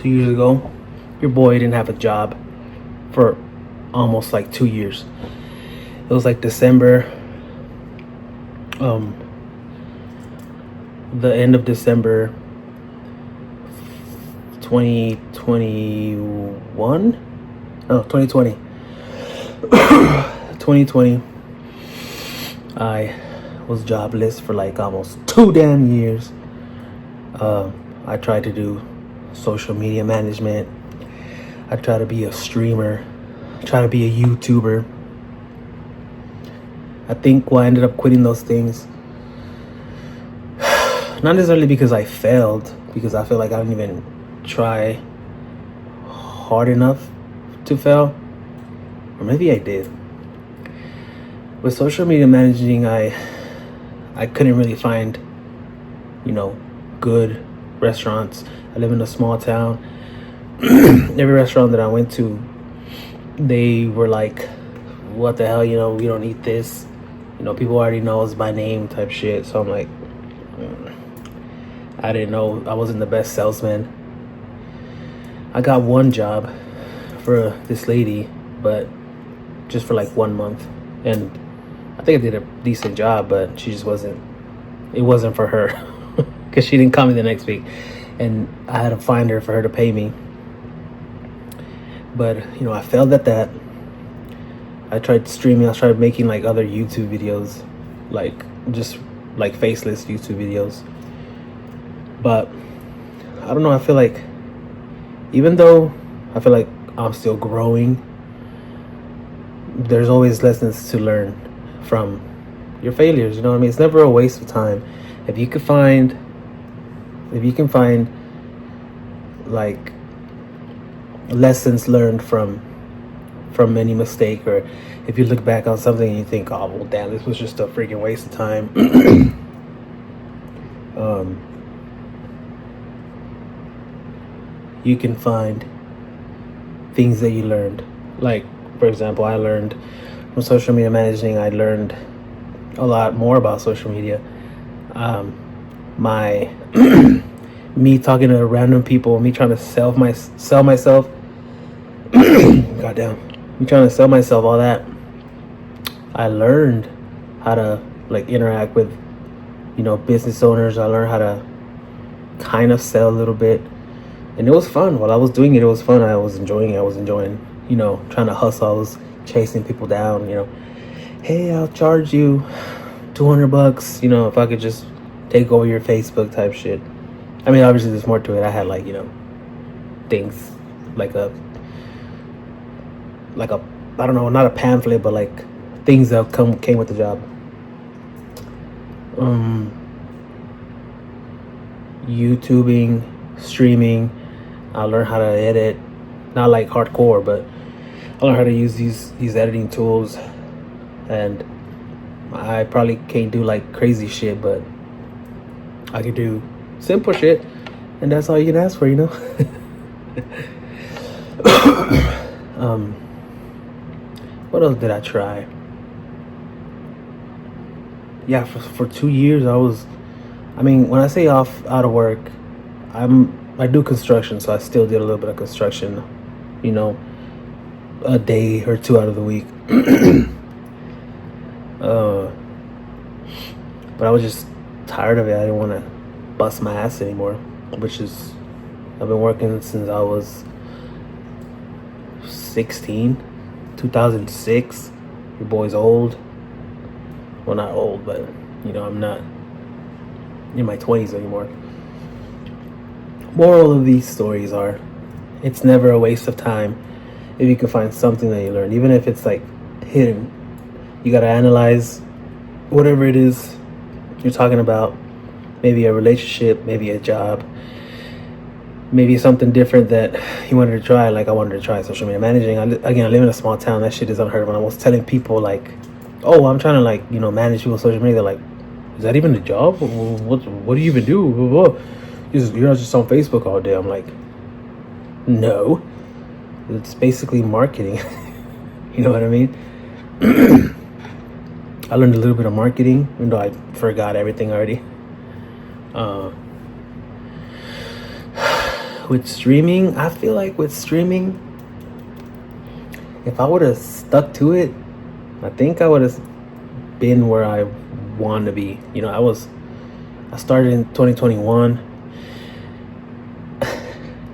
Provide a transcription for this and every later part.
2 years ago, your boy didn't have a job for almost like 2 years. It was like December, um, the end of December 2021. No, 2020. 2020. I was jobless for like almost 2 damn years. I tried to do social media management. I tried to be a streamer. I tried to be a YouTuber. I think why I ended up quitting those things, not necessarily because I failed, because I feel like I didn't even try hard enough to fail, or maybe I did. With social media managing, I couldn't really find, good restaurants. I live in a small town. Every restaurant that I went to, they were like, what the hell, we don't eat this. People already know us by name type shit. So I'm like, I didn't know. I wasn't the best salesman. I got one job for this lady, but just for like 1 month. And I think I did a decent job, but it wasn't for her. Because she didn't call me the next week. And I had to find her for her to pay me. But, I failed at that. I tried streaming. I tried making like other YouTube videos, like just like faceless YouTube videos. But I don't know. I feel like even though I feel like I'm still growing, there's always lessons to learn from your failures. You know what I mean? It's never a waste of time. If you can find like lessons learned from any mistake, or if you look back on something and you think, oh well, damn, this was just a freaking waste of time. You can find things that you learned. Like, for example, I learned from social media managing. I learned a lot more about social media. My me talking to random people, me trying to sell myself. Goddamn, me trying to sell myself, all that. I learned how to like interact with, business owners. I learned how to kind of sell a little bit, and it was fun. While I was doing it, it was fun. I was enjoying it. I was enjoying, trying to hustle. I was chasing people down. Hey, I'll charge you $200. If I could just take over your Facebook type shit. I mean, obviously there's more to it. I had like, things like a I don't know, not a pamphlet, but like things that came with the job. YouTubing, streaming. I learned how to edit, not like hardcore, but I learned how to use these editing tools. And I probably can't do like crazy shit, but I could do simple shit, and that's all you can ask for, What else did I try? Yeah, for 2 years when I say out of work, I do construction, so I still did a little bit of construction, a day or two out of the week. But I was just tired of it. I didn't want to bust my ass anymore, I've been working since I was 16, 2006. Your boy's old. Well, not old, but I'm not in my 20s anymore. Moral of these stories are, it's never a waste of time if you can find something that you learn, even if it's like hidden. You gotta analyze whatever it is you're talking about. Maybe a relationship, maybe a job, maybe something different that you wanted to try. Like I wanted to try social media managing. I live in a small town. That shit is unheard of. When I was telling people like, oh, I'm trying to manage people's social media, they're like, is that even a job? What do you even do? You're not just on Facebook all day. I'm like, no, it's basically marketing. You know what I mean? I learned a little bit of marketing, even though I forgot everything already. With streaming, I feel like with streaming, if I would have stuck to it, I think I would have been where I want to be. You know, I started in 2021.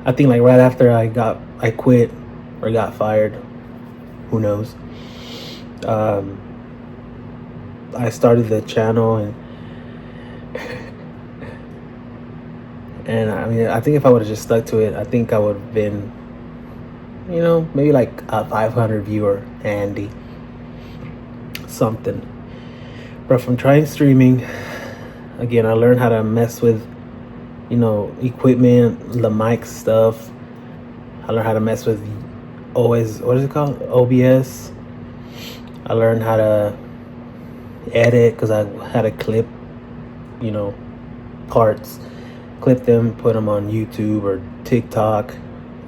I think like right after I quit or got fired, who knows. I started the channel, and I mean, I think if I would have just stuck to it, I think I would have been, you know, maybe like a 500 viewer Andy, something. But from trying streaming, again, I learned how to mess with, you know, equipment, the mic stuff. I learned how to mess with what is it called? OBS. I learned how to edit because I had to clip, you know, parts, clip them, put them on YouTube or TikTok.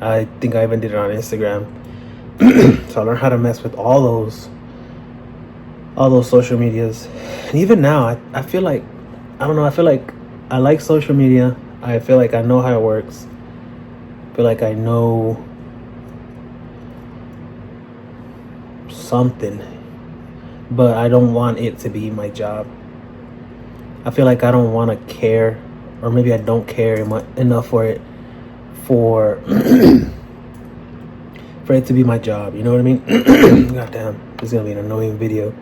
I think I even did it on Instagram. So I learned how to mess with all those social medias. And even now, I feel like, I don't know, I feel like I like social media. I feel like I know how it works. I feel like I know something, but I don't want it to be my job. I feel like I don't want to care, or maybe I don't care enough for it for it to be my job. You know what I mean? God damn, this is gonna be an annoying video.